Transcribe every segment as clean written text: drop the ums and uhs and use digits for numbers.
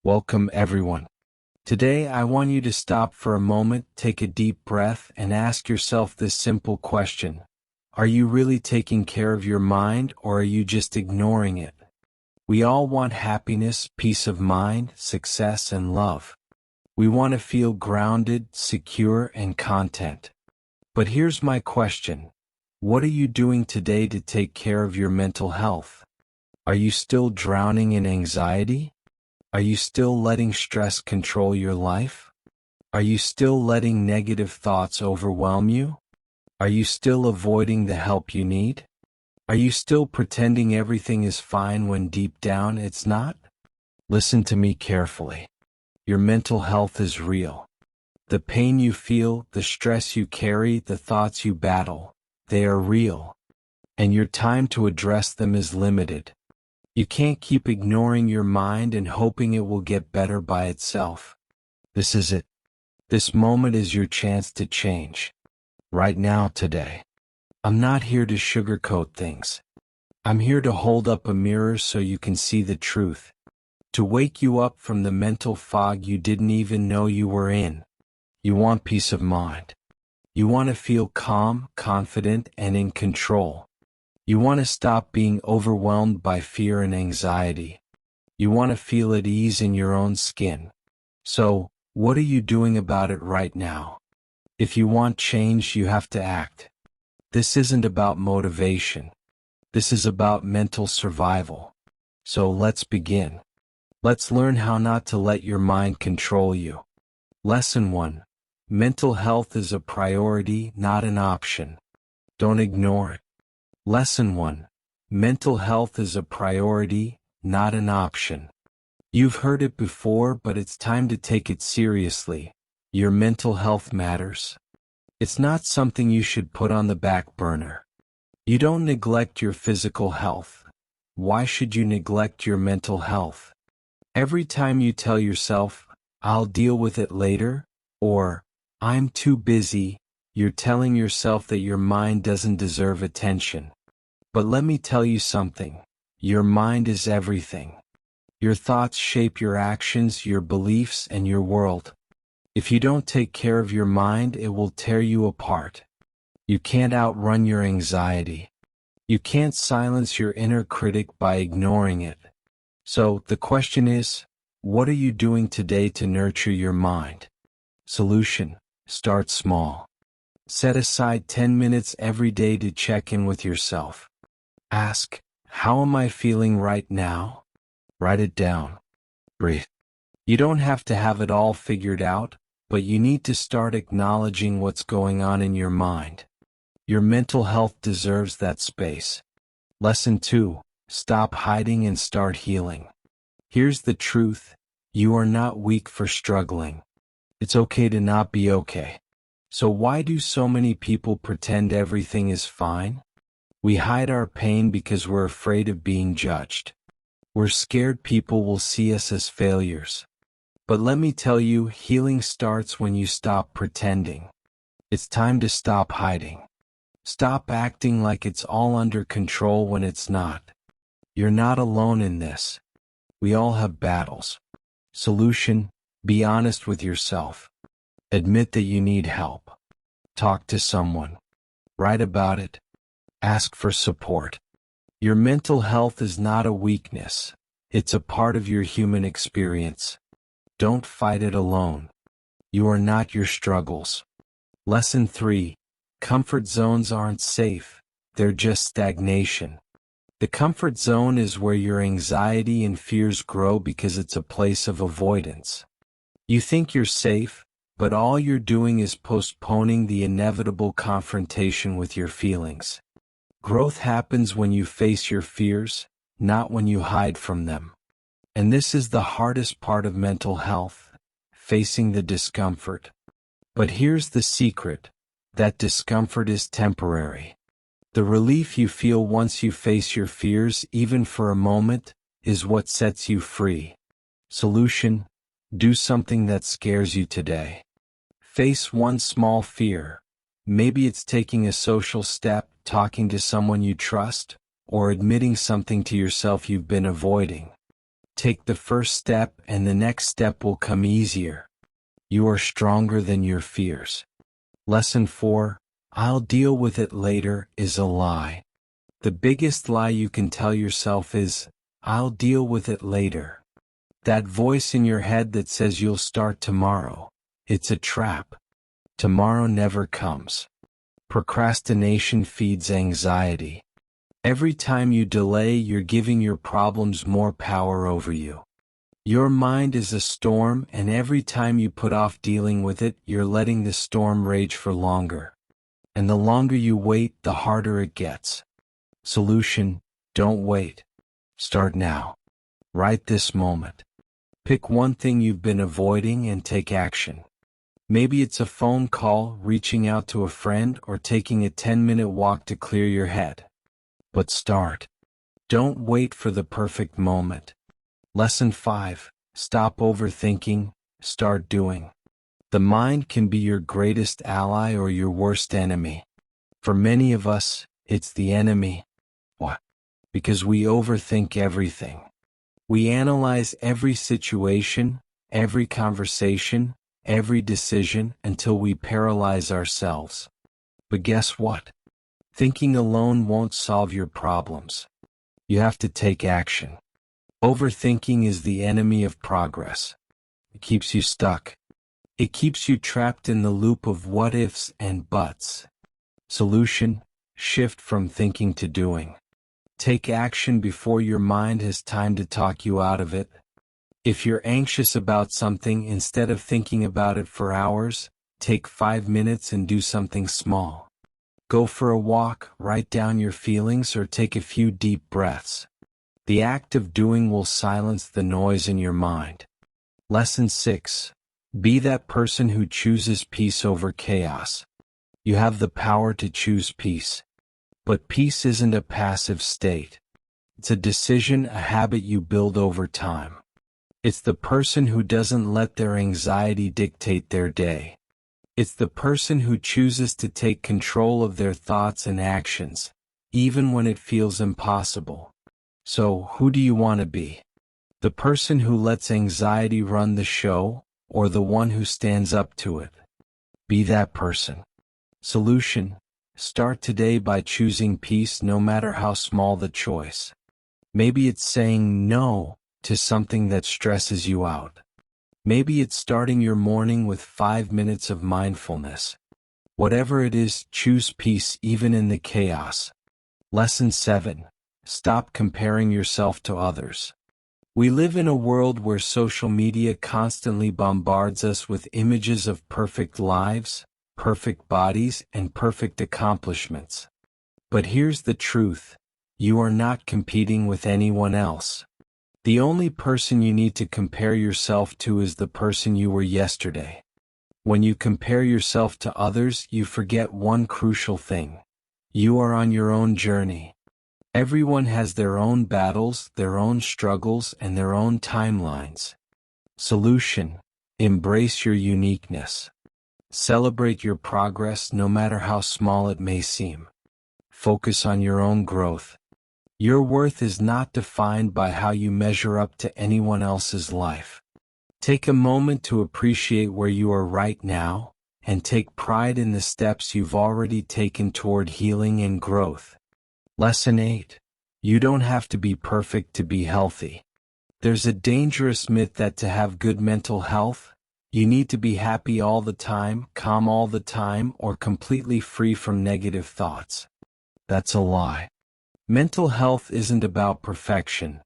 Welcome everyone. Today I want you to stop for a moment, take a deep breath, and ask yourself this simple question. Are you really taking care of your mind, or are you just ignoring it? We all want happiness, peace of mind, success, and love. We want to feel grounded, secure, and content. But here's my question. What are you doing today to take care of your mental health? Are you still drowning in anxiety? Are you still letting stress control your life? Are you still letting negative thoughts overwhelm you? Are you still avoiding the help you need? Are you still pretending everything is fine when deep down it's not? Listen to me carefully. Your mental health is real. The pain you feel, the stress you carry, the thoughts you battle, they are real. And your time to address them is limited. You can't keep ignoring your mind and hoping it will get better by itself. This is it. This moment is your chance to change. Right now, today. I'm not here to sugarcoat things. I'm here to hold up a mirror so you can see the truth. To wake you up from the mental fog you didn't even know you were in. You want peace of mind. You want to feel calm, confident, and in control. You want to stop being overwhelmed by fear and anxiety. You want to feel at ease in your own skin. So, what are you doing about it right now? If you want change, you have to act. This isn't about motivation. This is about mental survival. So let's begin. Let's learn how not to let your mind control you. Lesson 1. Mental health is a priority, not an option. Don't ignore it. Lesson 1. Mental health is a priority, not an option. You've heard it before, but it's time to take it seriously. Your mental health matters. It's not something you should put on the back burner. You don't neglect your physical health. Why should you neglect your mental health? Every time you tell yourself, I'll deal with it later, or I'm too busy, you're telling yourself that your mind doesn't deserve attention. But let me tell you something. Your mind is everything. Your thoughts shape your actions, your beliefs, and your world. If you don't take care of your mind, it will tear you apart. You can't outrun your anxiety. You can't silence your inner critic by ignoring it. So, the question is, what are you doing today to nurture your mind? Solution: start small. Set aside 10 minutes every day to check in with yourself. Ask, how am I feeling right now? Write it down. Breathe. You don't have to have it all figured out, but you need to start acknowledging what's going on in your mind. Your mental health deserves that space. Lesson 2. Stop hiding and start healing. Here's the truth. You are not weak for struggling. It's okay to not be okay. So why do so many people pretend everything is fine? We hide our pain because we're afraid of being judged. We're scared people will see us as failures. But let me tell you, healing starts when you stop pretending. It's time to stop hiding. Stop acting like it's all under control when it's not. You're not alone in this. We all have battles. Solution: be honest with yourself. Admit that you need help. Talk to someone. Write about it. Ask for support. Your mental health is not a weakness. It's a part of your human experience. Don't fight it alone. You are not your struggles. Lesson 3. Comfort zones aren't safe. They're just stagnation. The comfort zone is where your anxiety and fears grow because it's a place of avoidance. You think you're safe, but all you're doing is postponing the inevitable confrontation with your feelings. Growth happens when you face your fears, not when you hide from them. And this is the hardest part of mental health, facing the discomfort. But here's the secret: that discomfort is temporary. The relief you feel once you face your fears, even for a moment, is what sets you free. Solution: do something that scares you today. Face one small fear. Maybe it's taking a social step, talking to someone you trust, or admitting something to yourself you've been avoiding. Take the first step and the next step will come easier. You are stronger than your fears. Lesson 4, I'll deal with it later, is a lie. The biggest lie you can tell yourself is, I'll deal with it later. That voice in your head that says you'll start tomorrow, it's a trap. Tomorrow never comes. Procrastination feeds anxiety. Every time you delay, you're giving your problems more power over you. Your mind is a storm, and every time you put off dealing with it, you're letting the storm rage for longer. And the longer you wait, the harder it gets. Solution: don't wait. Start now. Right this moment. Pick one thing you've been avoiding and take action. Maybe it's a phone call, reaching out to a friend, or taking a 10-minute walk to clear your head. But start. Don't wait for the perfect moment. Lesson 5, stop overthinking, start doing. The mind can be your greatest ally or your worst enemy. For many of us, it's the enemy. Why? Because we overthink everything. We analyze every situation, every conversation, every decision until we paralyze ourselves. But guess what? Thinking alone won't solve your problems. You have to take action. Overthinking is the enemy of progress. It keeps you stuck. It keeps you trapped in the loop of what ifs and buts. Solution: shift from thinking to doing. Take action before your mind has time to talk you out of it. If you're anxious about something, instead of thinking about it for hours, take 5 minutes and do something small. Go for a walk, write down your feelings, or take a few deep breaths. The act of doing will silence the noise in your mind. Lesson 6. Be that person who chooses peace over chaos. You have the power to choose peace. But peace isn't a passive state. It's a decision, a habit you build over time. It's the person who doesn't let their anxiety dictate their day. It's the person who chooses to take control of their thoughts and actions, even when it feels impossible. So, who do you want to be? The person who lets anxiety run the show, or the one who stands up to it? Be that person. Solution: start today by choosing peace, no matter how small the choice. Maybe it's saying no to something that stresses you out. Maybe it's starting your morning with 5 minutes of mindfulness. Whatever it is, choose peace even in the chaos. Lesson 7. Stop comparing yourself to others. We live in a world where social media constantly bombards us with images of perfect lives, perfect bodies, and perfect accomplishments. But here's the truth: you are not competing with anyone else. The only person you need to compare yourself to is the person you were yesterday. When you compare yourself to others, you forget one crucial thing: you are on your own journey. Everyone has their own battles, their own struggles, and their own timelines. Solution: embrace your uniqueness. Celebrate your progress, no matter how small it may seem. Focus on your own growth. Your worth is not defined by how you measure up to anyone else's life. Take a moment to appreciate where you are right now, and take pride in the steps you've already taken toward healing and growth. Lesson 8. You don't have to be perfect to be healthy. There's a dangerous myth that to have good mental health, you need to be happy all the time, calm all the time, or completely free from negative thoughts. That's a lie. Mental health isn't about perfection.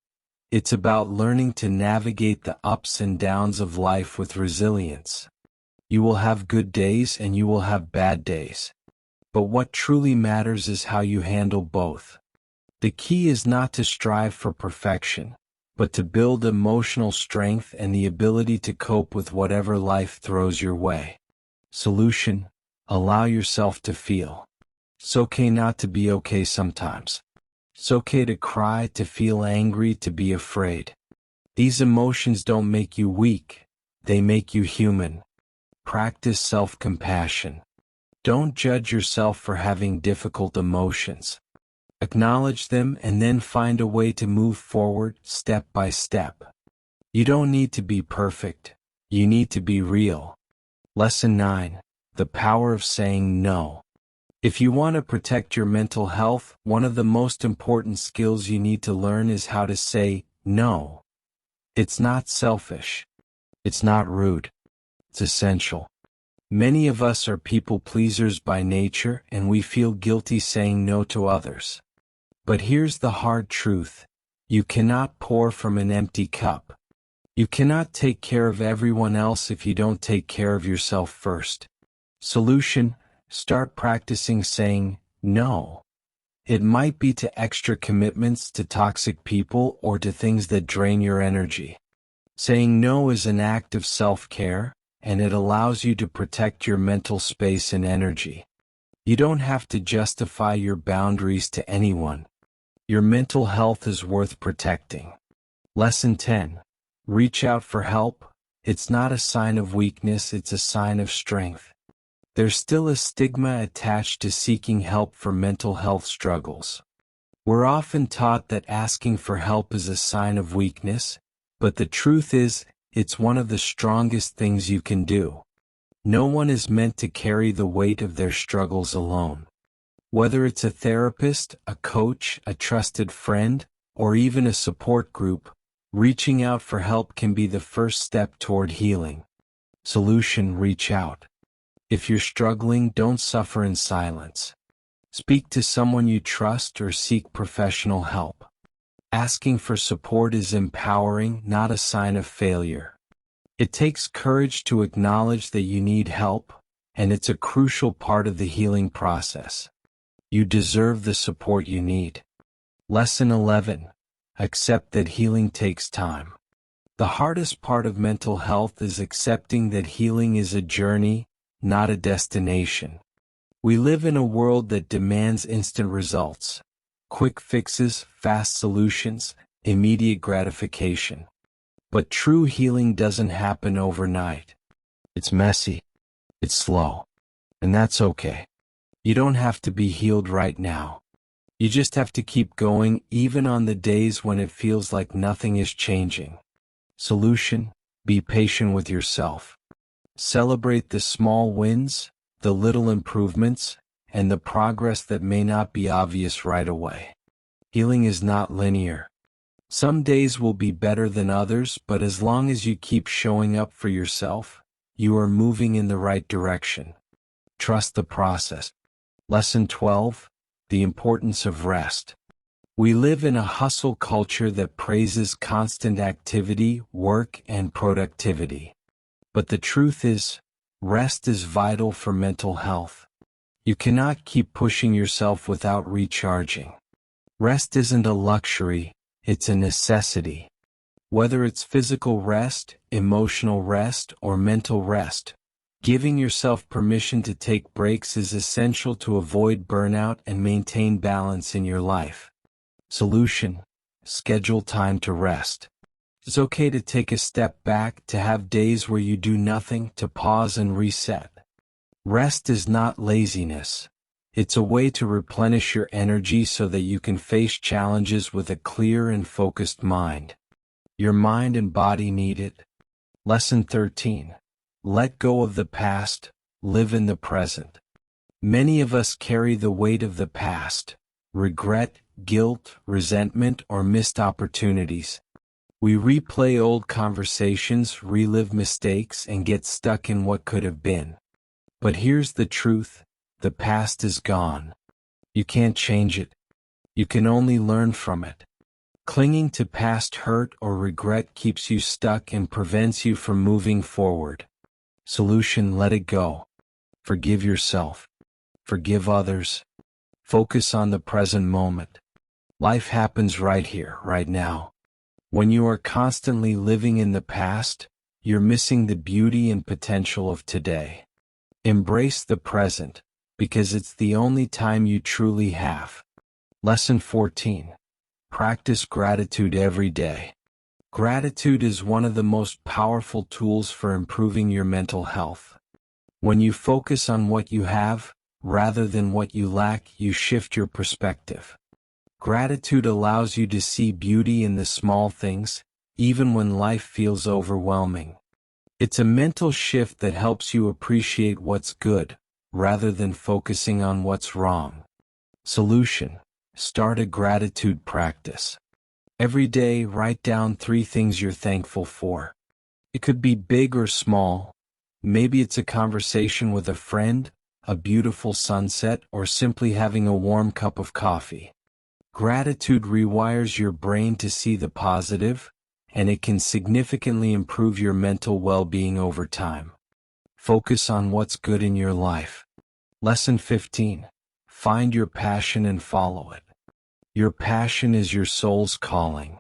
It's about learning to navigate the ups and downs of life with resilience. You will have good days and you will have bad days. But what truly matters is how you handle both. The key is not to strive for perfection, but to build emotional strength and the ability to cope with whatever life throws your way. Solution: allow yourself to feel. It's okay not to be okay sometimes. It's okay to cry, to feel angry, to be afraid. These emotions don't make you weak, they make you human. Practice self-compassion. Don't judge yourself for having difficult emotions. Acknowledge them and then find a way to move forward, step by step. You don't need to be perfect. You need to be real. Lesson 9. The power of saying no. If you want to protect your mental health, one of the most important skills you need to learn is how to say no. It's not selfish. It's not rude. It's essential. Many of us are people pleasers by nature, and we feel guilty saying no to others. But here's the hard truth. You cannot pour from an empty cup. You cannot take care of everyone else if you don't take care of yourself first. Solution: start practicing saying no. It might be to extra commitments, to toxic people, or to things that drain your energy. Saying no is an act of self-care, and it allows you to protect your mental space and energy. You don't have to justify your boundaries to anyone. Your mental health is worth protecting. Lesson 10. Reach out for help. It's not a sign of weakness, it's a sign of strength. There's still a stigma attached to seeking help for mental health struggles. We're often taught that asking for help is a sign of weakness, but the truth is, it's one of the strongest things you can do. No one is meant to carry the weight of their struggles alone. Whether it's a therapist, a coach, a trusted friend, or even a support group, reaching out for help can be the first step toward healing. Solution: reach out. If you're struggling, don't suffer in silence. Speak to someone you trust or seek professional help. Asking for support is empowering, not a sign of failure. It takes courage to acknowledge that you need help, and it's a crucial part of the healing process. You deserve the support you need. Lesson 11. Accept that healing takes time. The hardest part of mental health is accepting that healing is a journey, not a destination. We live in a world that demands instant results. Quick fixes, fast solutions, immediate gratification. But true healing doesn't happen overnight. It's messy. It's slow. And that's okay. You don't have to be healed right now. You just have to keep going, even on the days when it feels like nothing is changing. Solution: be patient with yourself. Celebrate the small wins, the little improvements, and the progress that may not be obvious right away. Healing is not linear. Some days will be better than others, but as long as you keep showing up for yourself, you are moving in the right direction. Trust the process. Lesson 12. The importance of rest. We live in a hustle culture that praises constant activity, work, and productivity. But the truth is, rest is vital for mental health. You cannot keep pushing yourself without recharging. Rest isn't a luxury, it's a necessity. Whether it's physical rest, emotional rest, or mental rest, giving yourself permission to take breaks is essential to avoid burnout and maintain balance in your life. Solution: schedule time to rest. It's okay to take a step back, to have days where you do nothing, to pause and reset. Rest is not laziness. It's a way to replenish your energy so that you can face challenges with a clear and focused mind. Your mind and body need it. Lesson 13. Let go of the past, live in the present. Many of us carry the weight of the past: regret, guilt, resentment, or missed opportunities. We replay old conversations, relive mistakes, and get stuck in what could have been. But here's the truth: the past is gone. You can't change it. You can only learn from it. Clinging to past hurt or regret keeps you stuck and prevents you from moving forward. Solution: let it go. Forgive yourself. Forgive others. Focus on the present moment. Life happens right here, right now. When you are constantly living in the past, you're missing the beauty and potential of today. Embrace the present, because it's the only time you truly have. Lesson 14. Practice gratitude every day. Gratitude is one of the most powerful tools for improving your mental health. When you focus on what you have, rather than what you lack, you shift your perspective. Gratitude allows you to see beauty in the small things, even when life feels overwhelming. It's a mental shift that helps you appreciate what's good, rather than focusing on what's wrong. Solution: start a gratitude practice. Every day, write down 3 things you're thankful for. It could be big or small. Maybe it's a conversation with a friend, a beautiful sunset, or simply having a warm cup of coffee. Gratitude rewires your brain to see the positive, and it can significantly improve your mental well-being over time. Focus on what's good in your life. Lesson 15. Find your passion and follow it. Your passion is your soul's calling.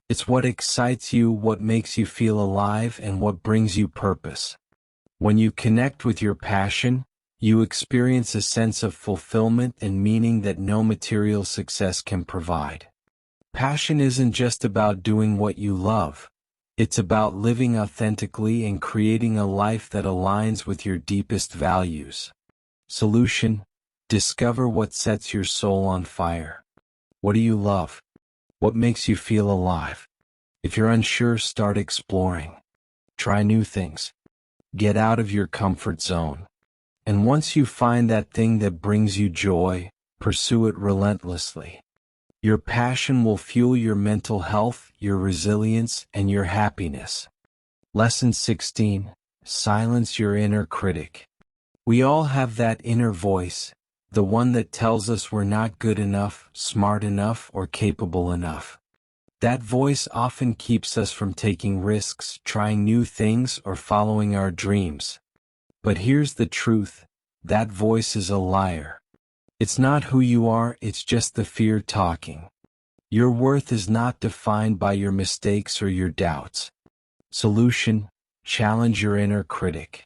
It's what excites you, what makes you feel alive, and what brings you purpose. When you connect with your passion, you experience a sense of fulfillment and meaning that no material success can provide. Passion isn't just about doing what you love. It's about living authentically and creating a life that aligns with your deepest values. Solution: discover what sets your soul on fire. What do you love? What makes you feel alive? If you're unsure, start exploring. Try new things. Get out of your comfort zone. And once you find that thing that brings you joy, pursue it relentlessly. Your passion will fuel your mental health, your resilience, and your happiness. Lesson 16. Silence your inner critic. We all have that inner voice, the one that tells us we're not good enough, smart enough, or capable enough. That voice often keeps us from taking risks, trying new things, or following our dreams. But here's the truth: that voice is a liar. It's not who you are, it's just the fear talking. Your worth is not defined by your mistakes or your doubts. Solution: challenge your inner critic.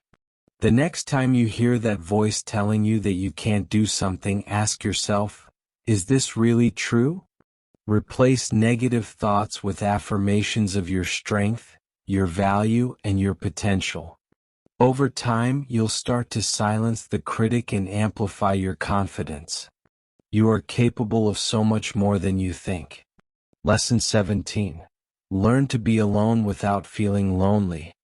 The next time you hear that voice telling you that you can't do something, ask yourself, is this really true? Replace negative thoughts with affirmations of your strength, your value, and your potential. Over time, you'll start to silence the critic and amplify your confidence. You are capable of so much more than you think. Lesson 17. Learn to be alone without feeling lonely.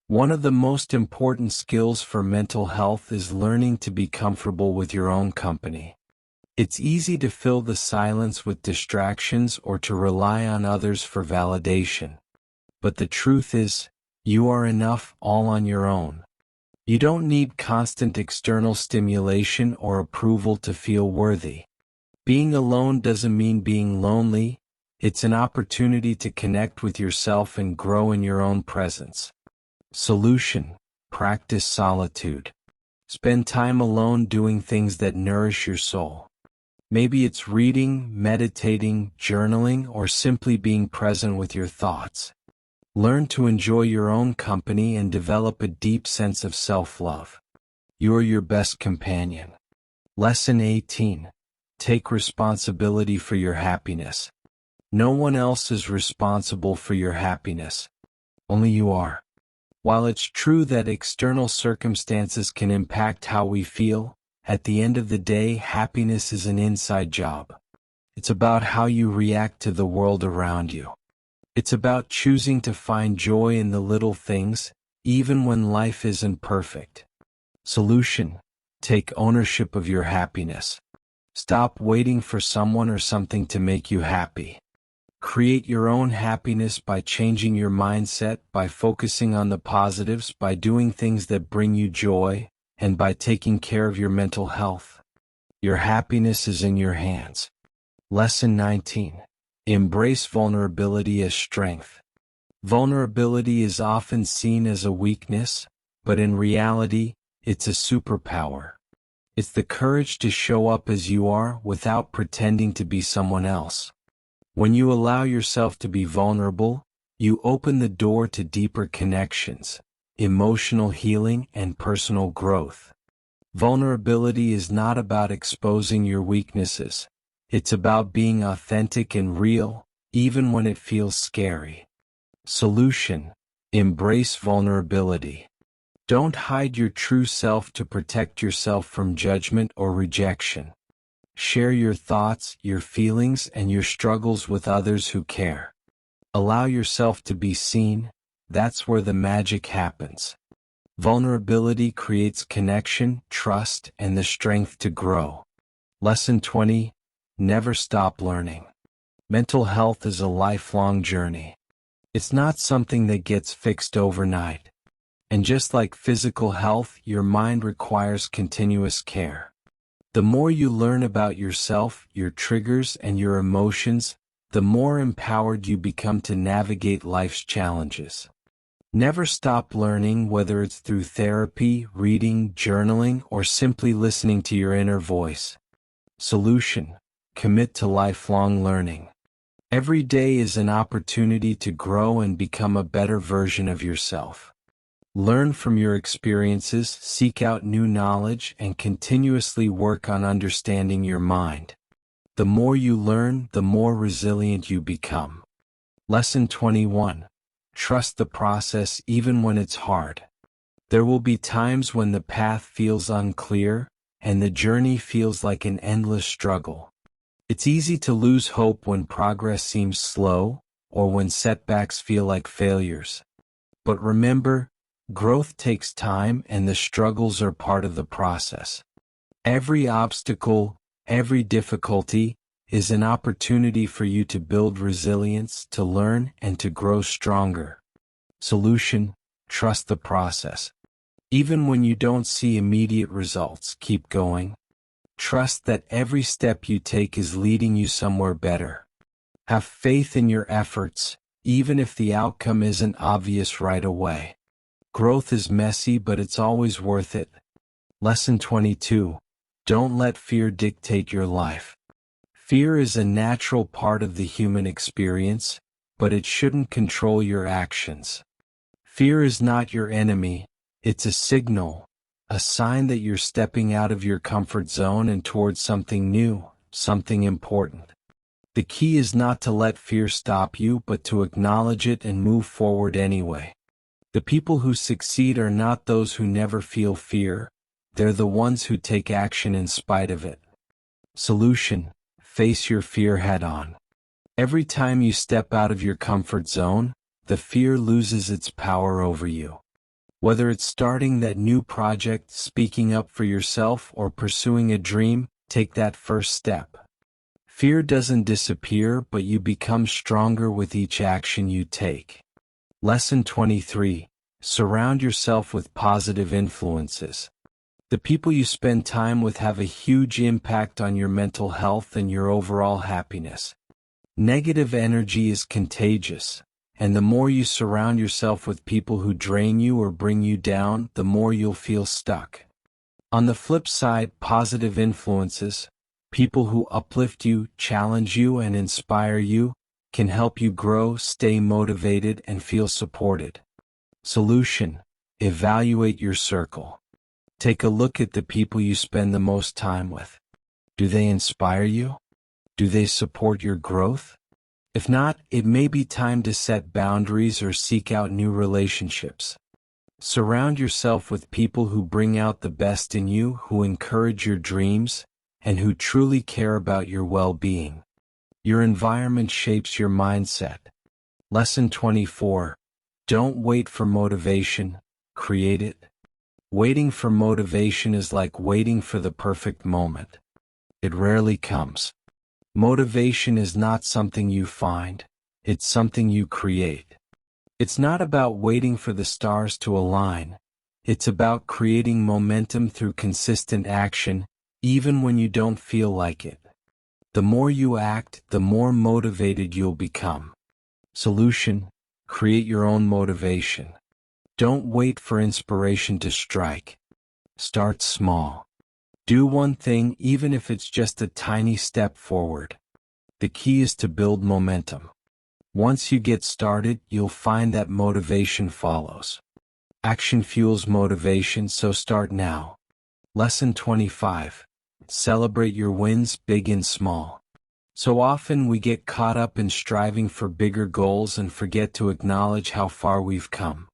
One of the most important skills for mental health is learning to be comfortable with your own company. It's easy to fill the silence with distractions or to rely on others for validation. But the truth is, you are enough all on your own. You don't need constant external stimulation or approval to feel worthy. Being alone doesn't mean being lonely. It's an opportunity to connect with yourself and grow in your own presence. Solution: practice solitude. Spend time alone doing things that nourish your soul. Maybe it's reading, meditating, journaling, or simply being present with your thoughts. Learn to enjoy your own company and develop a deep sense of self-love. You're your best companion. Lesson 18. Take responsibility for your happiness. No one else is responsible for your happiness. Only you are. While it's true that external circumstances can impact how we feel, at the end of the day, happiness is an inside job. It's about how you react to the world around you. It's about choosing to find joy in the little things, even when life isn't perfect. Solution: take ownership of your happiness. Stop waiting for someone or something to make you happy. Create your own happiness by changing your mindset, by focusing on the positives, by doing things that bring you joy, and by taking care of your mental health. Your happiness is in your hands. Lesson 19. Embrace vulnerability as strength. Vulnerability is often seen as a weakness, but in reality, it's a superpower. It's the courage to show up as you are without pretending to be someone else. When you allow yourself to be vulnerable, you open the door to deeper connections, emotional healing, and personal growth. Vulnerability is not about exposing your weaknesses. It's about being authentic and real, even when it feels scary. Solution: embrace vulnerability. Don't hide your true self to protect yourself from judgment or rejection. Share your thoughts, your feelings, and your struggles with others who care. Allow yourself to be seen. That's where the magic happens. Vulnerability creates connection, trust, and the strength to grow. Lesson 20. Never stop learning. Mental health is a lifelong journey. It's not something that gets fixed overnight. And just like physical health, your mind requires continuous care. The more you learn about yourself, your triggers, and your emotions, the more empowered you become to navigate life's challenges. Never stop learning, whether it's through therapy, reading, journaling, or simply listening to your inner voice. Solution: commit to lifelong learning. Every day is an opportunity to grow and become a better version of yourself. Learn from your experiences, seek out new knowledge, and continuously work on understanding your mind. The more you learn, the more resilient you become. Lesson 21. Trust the process even when it's hard. There will be times when the path feels unclear, and the journey feels like an endless struggle. It's easy to lose hope when progress seems slow, or when setbacks feel like failures. But remember, growth takes time and the struggles are part of the process. Every obstacle, every difficulty, is an opportunity for you to build resilience, to learn, and to grow stronger. Solution: trust the process. Even when you don't see immediate results, keep going. Trust that every step you take is leading you somewhere better. Have faith in your efforts, even if the outcome isn't obvious right away. Growth is messy, but it's always worth it. Lesson 22. Don't let fear dictate your life. Fear is a natural part of the human experience, but it shouldn't control your actions. Fear is not your enemy, it's a signal, a sign that you're stepping out of your comfort zone and towards something new, something important. The key is not to let fear stop you, but to acknowledge it and move forward anyway. The people who succeed are not those who never feel fear, they're the ones who take action in spite of it. Solution: face your fear head on. Every time you step out of your comfort zone, the fear loses its power over you. Whether it's starting that new project, speaking up for yourself, or pursuing a dream, take that first step. Fear doesn't disappear, but you become stronger with each action you take. Lesson 23. Surround yourself with positive influences. The people you spend time with have a huge impact on your mental health and your overall happiness. Negative energy is contagious, and the more you surround yourself with people who drain you or bring you down, the more you'll feel stuck. On the flip side, positive influences, people who uplift you, challenge you, and inspire you, can help you grow, stay motivated, and feel supported. Solution: evaluate your circle. Take a look at the people you spend the most time with. Do they inspire you? Do they support your growth? If not, it may be time to set boundaries or seek out new relationships. Surround yourself with people who bring out the best in you, who encourage your dreams, and who truly care about your well-being. Your environment shapes your mindset. Lesson 24. Don't wait for motivation, create it. Waiting for motivation is like waiting for the perfect moment. It rarely comes. Motivation is not something you find, it's something you create. It's not about waiting for the stars to align, it's about creating momentum through consistent action, even when you don't feel like it. The more you act, the more motivated you'll become. Solution: create your own motivation. Don't wait for inspiration to strike. Start small. Do one thing, even if it's just a tiny step forward. The key is to build momentum. Once you get started, you'll find that motivation follows. Action fuels motivation, so start now. Lesson 25. Celebrate your wins, big and small. So often we get caught up in striving for bigger goals and forget to acknowledge how far we've come.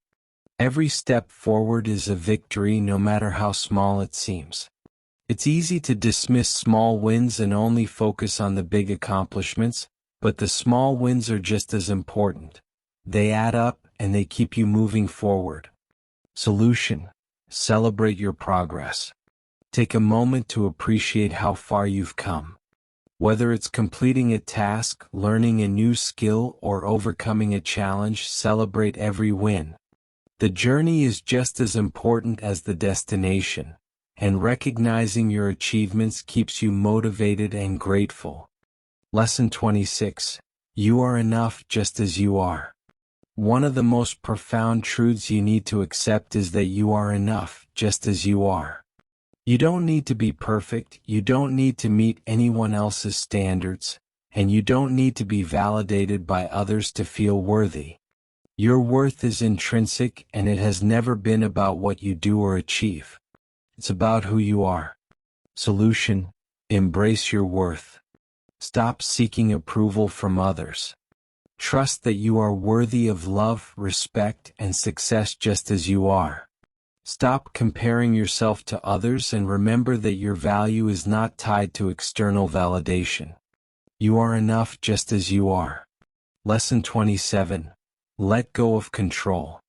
Every step forward is a victory, no matter how small it seems. It's easy to dismiss small wins and only focus on the big accomplishments, But the small wins are just as important. They add up and they keep you moving forward. Solution: celebrate your progress. Take a moment to appreciate how far you've come. Whether it's completing a task, learning a new skill, or overcoming a challenge, celebrate every win. The journey is just as important as the destination, and recognizing your achievements keeps you motivated and grateful. Lesson 26. You are enough just as you are. One of the most profound truths you need to accept is that you are enough just as you are. You don't need to be perfect, you don't need to meet anyone else's standards, and you don't need to be validated by others to feel worthy. Your worth is intrinsic, and it has never been about what you do or achieve. It's about who you are. Solution: embrace your worth. Stop seeking approval from others. Trust that you are worthy of love, respect, and success just as you are. Stop comparing yourself to others and remember that your value is not tied to external validation. You are enough just as you are. Lesson 27. Let go of control.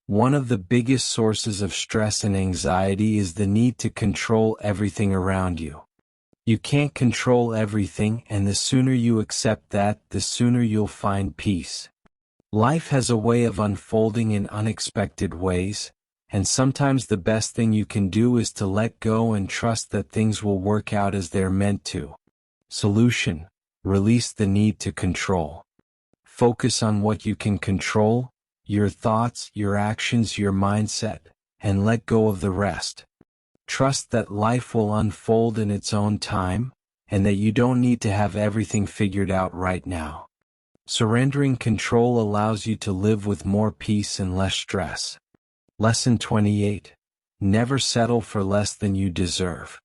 One of the biggest sources of stress and anxiety is the need to control everything around you. You can't control everything, and the sooner you accept that, the sooner you'll find peace. Life has a way of unfolding in unexpected ways, and sometimes the best thing you can do is to let go and trust that things will work out as they're meant to. Solution: release the need to control. Focus on what you can control, your thoughts, your actions, your mindset, and let go of the rest. Trust that life will unfold in its own time, and that you don't need to have everything figured out right now. Surrendering control allows you to live with more peace and less stress. Lesson 28. Never settle for less than you deserve.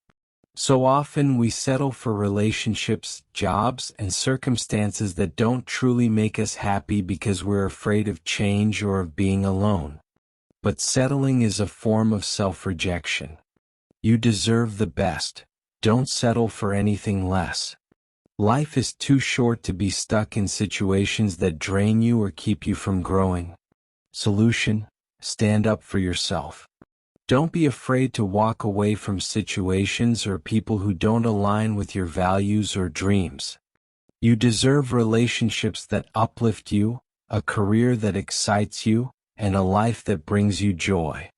So often we settle for relationships, jobs, and circumstances that don't truly make us happy because we're afraid of change or of being alone. But settling is a form of self-rejection. You deserve the best. Don't settle for anything less. Life is too short to be stuck in situations that drain you or keep you from growing. Solution: stand up for yourself. Don't be afraid to walk away from situations or people who don't align with your values or dreams. You deserve relationships that uplift you, a career that excites you, and a life that brings you joy.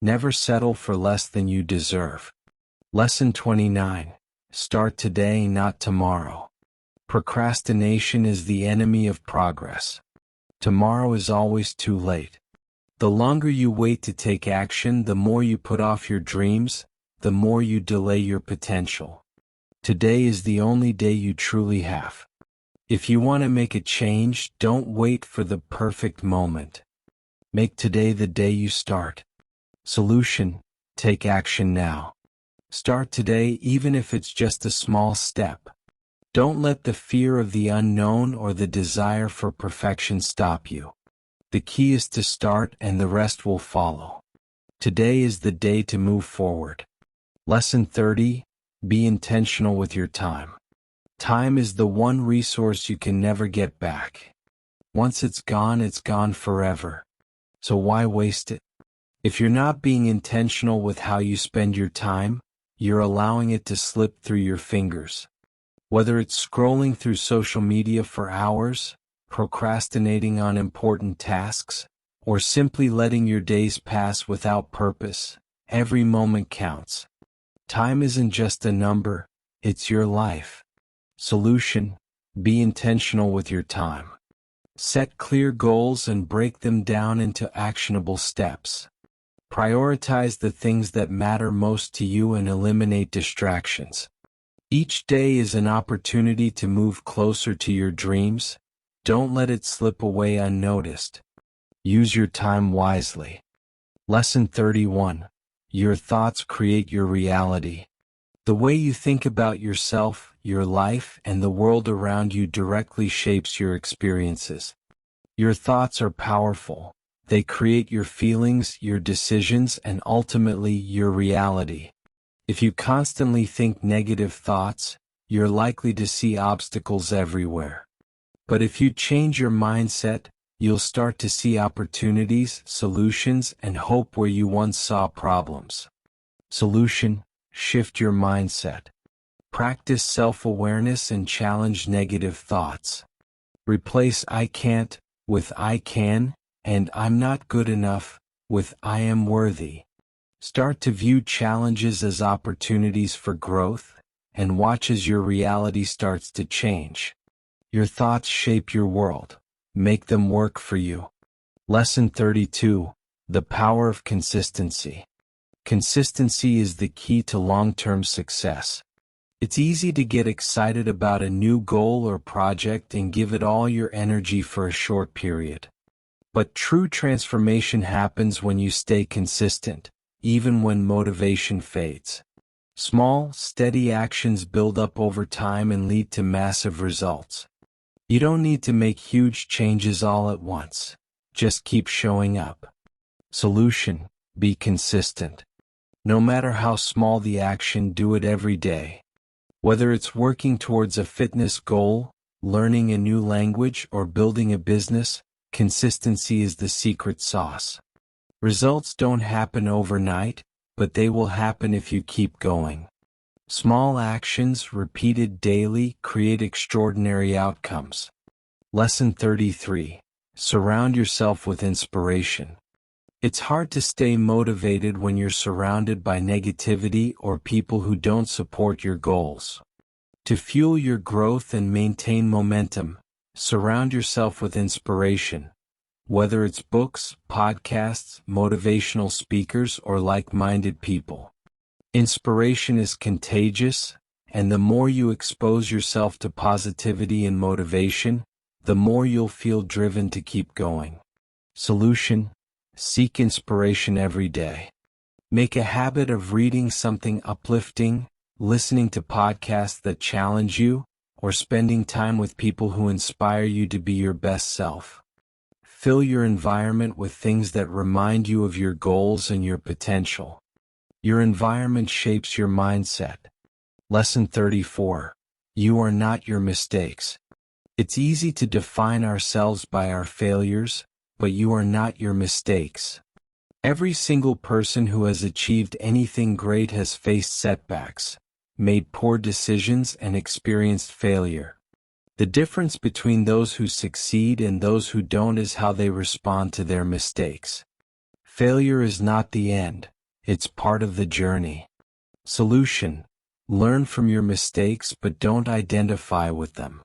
Never settle for less than you deserve. Lesson 29. Start today, not tomorrow. Procrastination is the enemy of progress. Tomorrow is always too late. The longer you wait to take action, the more you put off your dreams, the more you delay your potential. Today is the only day you truly have. If you want to make a change, don't wait for the perfect moment. Make today the day you start. Solution: take action now. Start today, even if it's just a small step. Don't let the fear of the unknown or the desire for perfection stop you. The key is to start, and the rest will follow. Today is the day to move forward. Lesson 30. Be intentional with your time. Time is the one resource you can never get back. Once it's gone forever. So why waste it? If you're not being intentional with how you spend your time, you're allowing it to slip through your fingers. Whether it's scrolling through social media for hours, procrastinating on important tasks, or simply letting your days pass without purpose, every moment counts. Time isn't just a number, it's your life. Solution: be intentional with your time. Set clear goals and break them down into actionable steps. Prioritize the things that matter most to you and eliminate distractions. Each day is an opportunity to move closer to your dreams. Don't let it slip away unnoticed. Use your time wisely. Lesson 31. Your thoughts create your reality. The way you think about yourself, your life, and the world around you directly shapes your experiences. Your thoughts are powerful. They create your feelings, your decisions, and ultimately your reality. If you constantly think negative thoughts, you're likely to see obstacles everywhere. But if you change your mindset, you'll start to see opportunities, solutions, and hope where you once saw problems. Solution: shift your mindset. Practice self-awareness and challenge negative thoughts. Replace "I can't" with "I can," and "I'm not good enough" with "I am worthy." Start to view challenges as opportunities for growth, and watch as your reality starts to change. Your thoughts shape your world. Make them work for you. Lesson 32: The power of consistency. Consistency is the key to long-term success. It's easy to get excited about a new goal or project and give it all your energy for a short period. But true transformation happens when you stay consistent, even when motivation fades. Small, steady actions build up over time and lead to massive results. You don't need to make huge changes all at once. Just keep showing up. Solution: be consistent. No matter how small the action, do it every day. Whether it's working towards a fitness goal, learning a new language, or building a business, consistency is the secret sauce. Results don't happen overnight, but they will happen if you keep going. Small actions, repeated daily, create extraordinary outcomes. Lesson 33: Surround yourself with inspiration. It's hard to stay motivated when you're surrounded by negativity or people who don't support your goals. To fuel your growth and maintain momentum, surround yourself with inspiration. Whether it's books, podcasts, motivational speakers, or like-minded people. Inspiration is contagious, and the more you expose yourself to positivity and motivation, the more you'll feel driven to keep going. Solution: seek inspiration every day. Make a habit of reading something uplifting, listening to podcasts that challenge you, or spending time with people who inspire you to be your best self. Fill your environment with things that remind you of your goals and your potential. Your environment shapes your mindset. Lesson 34: You are not your mistakes. It's easy to define ourselves by our failures, but you are not your mistakes. Every single person who has achieved anything great has faced setbacks, made poor decisions, and experienced failure. The difference between those who succeed and those who don't is how they respond to their mistakes. Failure is not the end, it's part of the journey. Solution: learn from your mistakes but don't identify with them.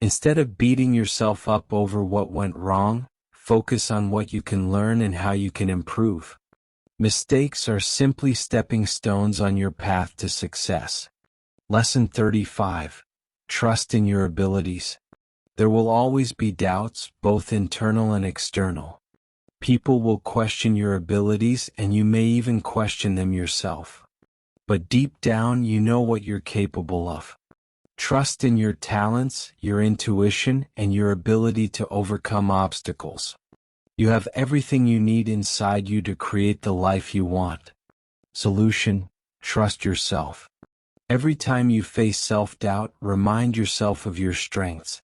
Instead of beating yourself up over what went wrong, focus on what you can learn and how you can improve. Mistakes are simply stepping stones on your path to success. Lesson 35: Trust in your abilities. There will always be doubts, both internal and external. People will question your abilities, and you may even question them yourself. But deep down, you know what you're capable of. Trust in your talents, your intuition, and your ability to overcome obstacles. You have everything you need inside you to create the life you want. Solution: trust yourself. Every time you face self-doubt, remind yourself of your strengths.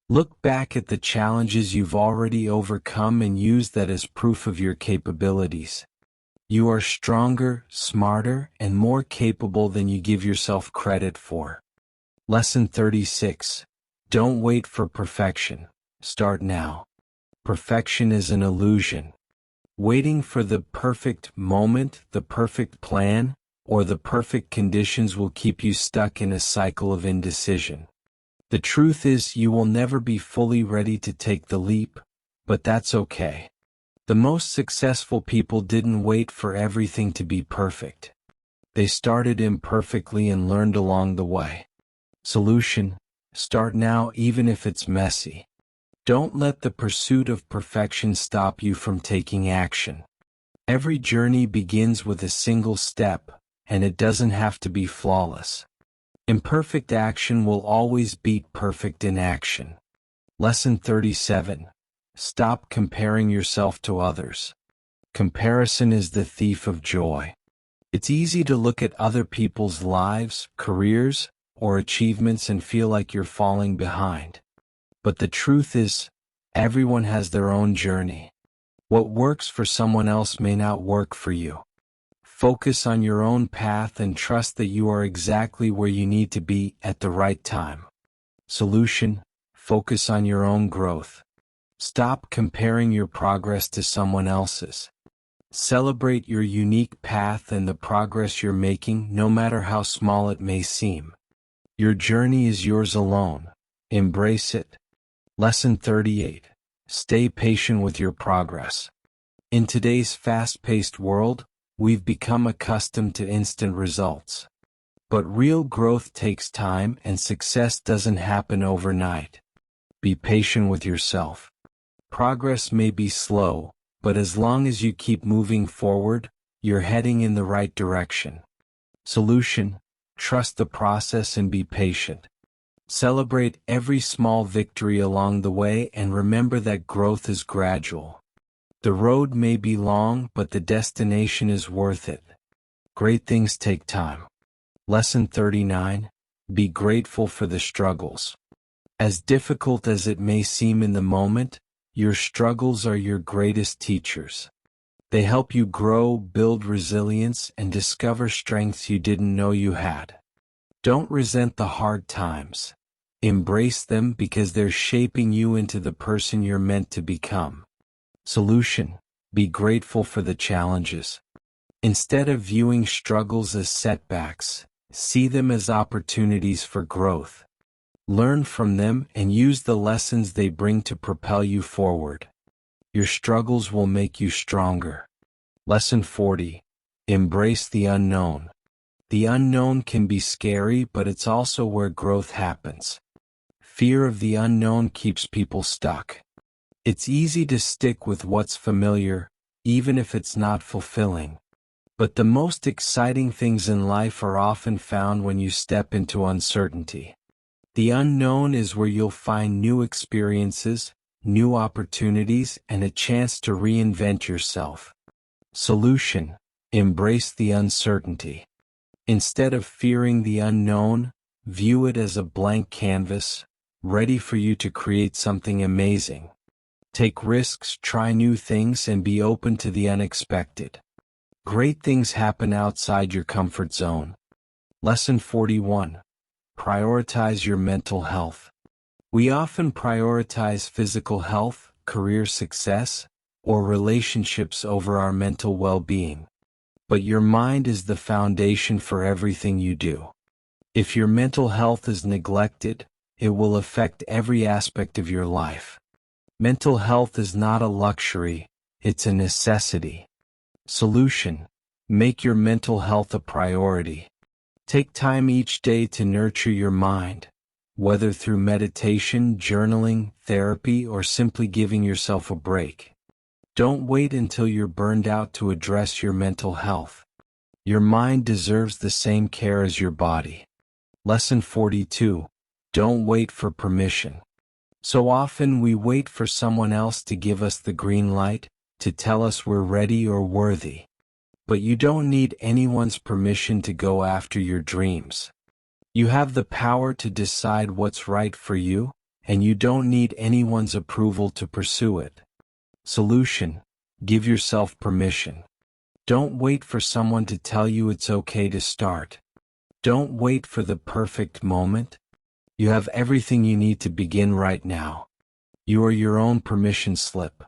Look back at the challenges you've already overcome and use that as proof of your capabilities. You are stronger, smarter, and more capable than you give yourself credit for. Lesson 36: Don't wait for perfection. Start now. Perfection is an illusion. Waiting for the perfect moment, the perfect plan, or the perfect conditions will keep you stuck in a cycle of indecision. The truth is, you will never be fully ready to take the leap, but that's okay. The most successful people didn't wait for everything to be perfect. They started imperfectly and learned along the way. Solution: start now even if it's messy. Don't let the pursuit of perfection stop you from taking action. Every journey begins with a single step, and it doesn't have to be flawless. Imperfect action will always beat perfect inaction. Lesson 37: Stop comparing yourself to others. Comparison is the thief of joy. It's easy to look at other people's lives, careers, or achievements and feel like you're falling behind. But the truth is, everyone has their own journey. What works for someone else may not work for you. Focus on your own path and trust that you are exactly where you need to be at the right time. Solution: focus on your own growth. Stop comparing your progress to someone else's. Celebrate your unique path and the progress you're making, no matter how small it may seem. Your journey is yours alone. Embrace it. Lesson 38. Stay patient with your progress. In today's fast-paced world, we've become accustomed to instant results. But real growth takes time, and success doesn't happen overnight. Be patient with yourself. Progress may be slow, but as long as you keep moving forward, you're heading in the right direction. Solution: trust the process and be patient. Celebrate every small victory along the way and remember that growth is gradual. The road may be long, but the destination is worth it. Great things take time. Lesson 39. Be grateful for the struggles. As difficult as it may seem in the moment, your struggles are your greatest teachers. They help you grow, build resilience, and discover strengths you didn't know you had. Don't resent the hard times. Embrace them because they're shaping you into the person you're meant to become. Solution: be grateful for the challenges. Instead of viewing struggles as setbacks, see them as opportunities for growth. Learn from them and use the lessons they bring to propel you forward. Your struggles will make you stronger. Lesson 40. Embrace the unknown. The unknown can be scary, but it's also where growth happens. Fear of the unknown keeps people stuck. It's easy to stick with what's familiar, even if it's not fulfilling. But the most exciting things in life are often found when you step into uncertainty. The unknown is where you'll find new experiences, new opportunities, and a chance to reinvent yourself. Solution: embrace the uncertainty. Instead of fearing the unknown, view it as a blank canvas, ready for you to create something amazing. Take risks, try new things, and be open to the unexpected. Great things happen outside your comfort zone. Lesson 41. Prioritize your mental health. We often prioritize physical health, career success, or relationships over our mental well-being. But your mind is the foundation for everything you do. If your mental health is neglected, it will affect every aspect of your life. Mental health is not a luxury, it's a necessity. Solution: make your mental health a priority. Take time each day to nurture your mind, whether through meditation, journaling, therapy, or simply giving yourself a break. Don't wait until you're burned out to address your mental health. Your mind deserves the same care as your body. Lesson 42. Don't wait for permission. So often we wait for someone else to give us the green light, to tell us we're ready or worthy. But you don't need anyone's permission to go after your dreams. You have the power to decide what's right for you, and you don't need anyone's approval to pursue it. Solution: give yourself permission. Don't wait for someone to tell you it's okay to start. Don't wait for the perfect moment. You have everything you need to begin right now. You are your own permission slip.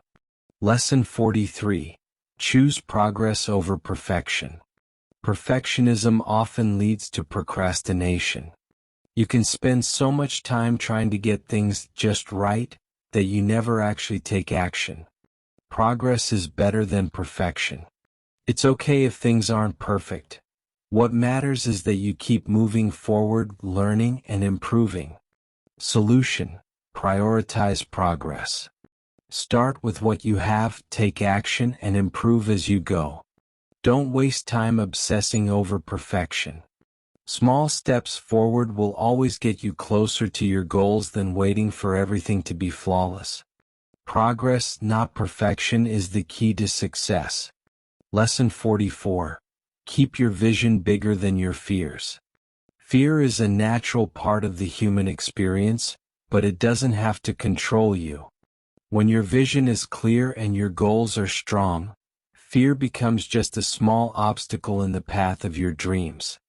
Lesson 43. Choose progress over perfection. Perfectionism often leads to procrastination. You can spend so much time trying to get things just right that you never actually take action. Progress is better than perfection. It's okay if things aren't perfect. What matters is that you keep moving forward, learning, and improving. Solution: prioritize progress. Start with what you have, take action, and improve as you go. Don't waste time obsessing over perfection. Small steps forward will always get you closer to your goals than waiting for everything to be flawless. Progress, not perfection, is the key to success. Lesson 44. Keep your vision bigger than your fears. Fear is a natural part of the human experience, but it doesn't have to control you. When your vision is clear and your goals are strong, fear becomes just a small obstacle in the path of your dreams.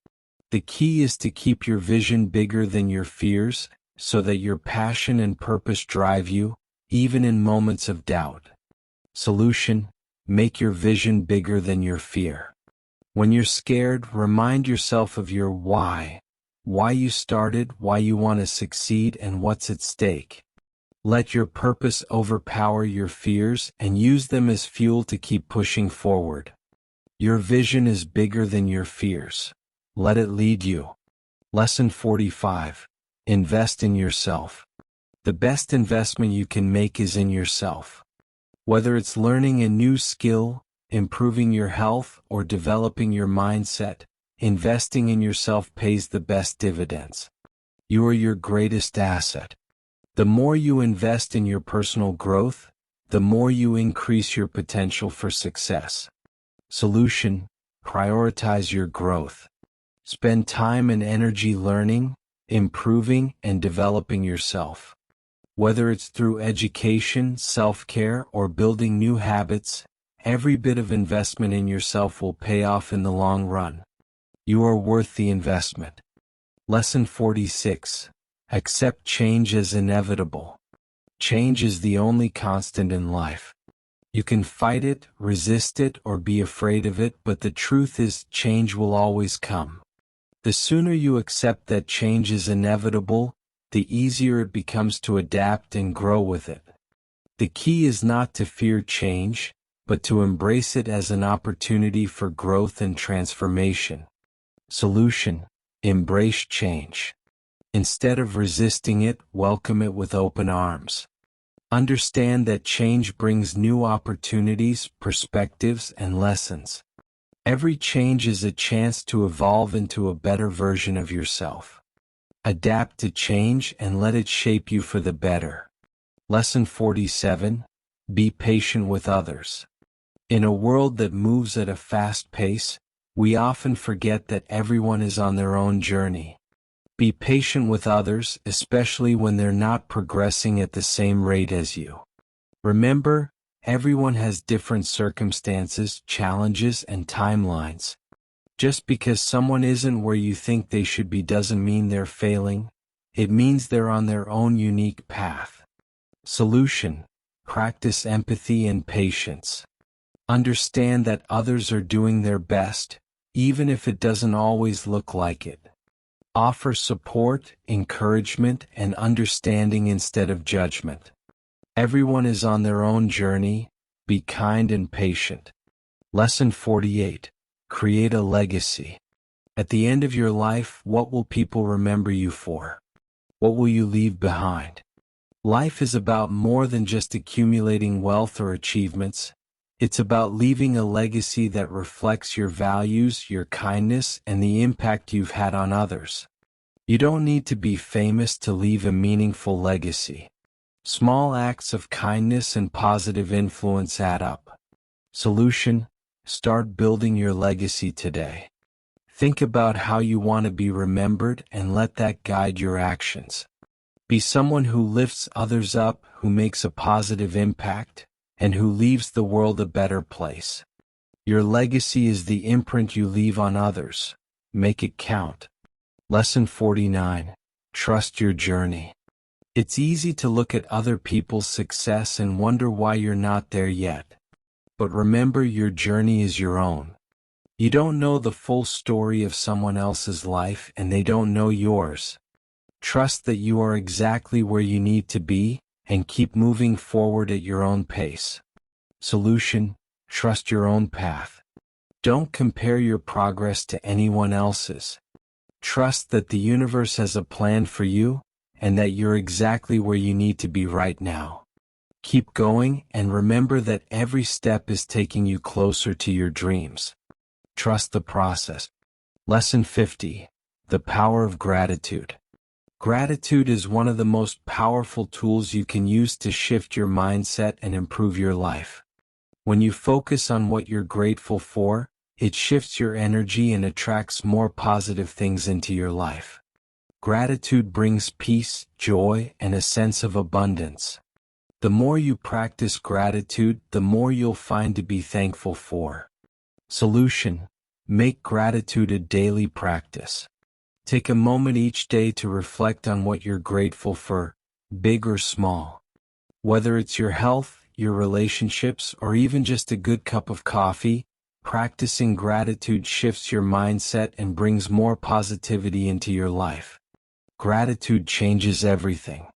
The key is to keep your vision bigger than your fears, so that your passion and purpose drive you, even in moments of doubt. Solution: make your vision bigger than your fear. When you're scared, remind yourself of your why you started, why you want to succeed, and what's at stake. Let your purpose overpower your fears and use them as fuel to keep pushing forward. Your vision is bigger than your fears. Let it lead you. Lesson 45. Invest in yourself. The best investment you can make is in yourself. Whether it's learning a new skill, improving your health, or developing your mindset, investing in yourself pays the best dividends. You are your greatest asset. The more you invest in your personal growth, the more you increase your potential for success. Solution: prioritize your growth. Spend time and energy learning, improving, and developing yourself. Whether it's through education, self-care, or building new habits, every bit of investment in yourself will pay off in the long run. You are worth the investment. Lesson 46. Accept change as inevitable. Change is the only constant in life. You can fight it, resist it, or be afraid of it, but the truth is, change will always come. The sooner you accept that change is inevitable, the easier it becomes to adapt and grow with it. The key is not to fear change, but to embrace it as an opportunity for growth and transformation. Solution: embrace change. Instead of resisting it, welcome it with open arms. Understand that change brings new opportunities, perspectives, and lessons. Every change is a chance to evolve into a better version of yourself. Adapt to change and let it shape you for the better. Lesson 47. Be patient with others. In a world that moves at a fast pace, we often forget that everyone is on their own journey. Be patient with others, especially when they're not progressing at the same rate as you. Remember, everyone has different circumstances, challenges, and timelines. Just because someone isn't where you think they should be doesn't mean they're failing. It means they're on their own unique path. Solution: practice empathy and patience. Understand that others are doing their best, even if it doesn't always look like it. Offer support, encouragement, and understanding instead of judgment. Everyone is on their own journey. Be kind and patient. Lesson 48. Create a legacy. At the end of your life, what will people remember you for? What will you leave behind? Life is about more than just accumulating wealth or achievements. It's about leaving a legacy that reflects your values, your kindness, and the impact you've had on others. You don't need to be famous to leave a meaningful legacy. Small acts of kindness and positive influence add up. Solution: start building your legacy today. Think about how you want to be remembered and let that guide your actions. Be someone who lifts others up, who makes a positive impact, and who leaves the world a better place. Your legacy is the imprint you leave on others. Make it count. Lesson 49. Trust your journey. It's easy to look at other people's success and wonder why you're not there yet. But remember, your journey is your own. You don't know the full story of someone else's life, and they don't know yours. Trust that you are exactly where you need to be, and keep moving forward at your own pace. Solution: trust your own path. Don't compare your progress to anyone else's. Trust that the universe has a plan for you, and that you're exactly where you need to be right now. Keep going, and remember that every step is taking you closer to your dreams. Trust the process. Lesson 50. The power of gratitude. Gratitude is one of the most powerful tools you can use to shift your mindset and improve your life. When you focus on what you're grateful for, it shifts your energy and attracts more positive things into your life. Gratitude brings peace, joy, and a sense of abundance. The more you practice gratitude, the more you'll find to be thankful for. Solution: make gratitude a daily practice. Take a moment each day to reflect on what you're grateful for, big or small. Whether it's your health, your relationships, or even just a good cup of coffee, practicing gratitude shifts your mindset and brings more positivity into your life. Gratitude changes everything.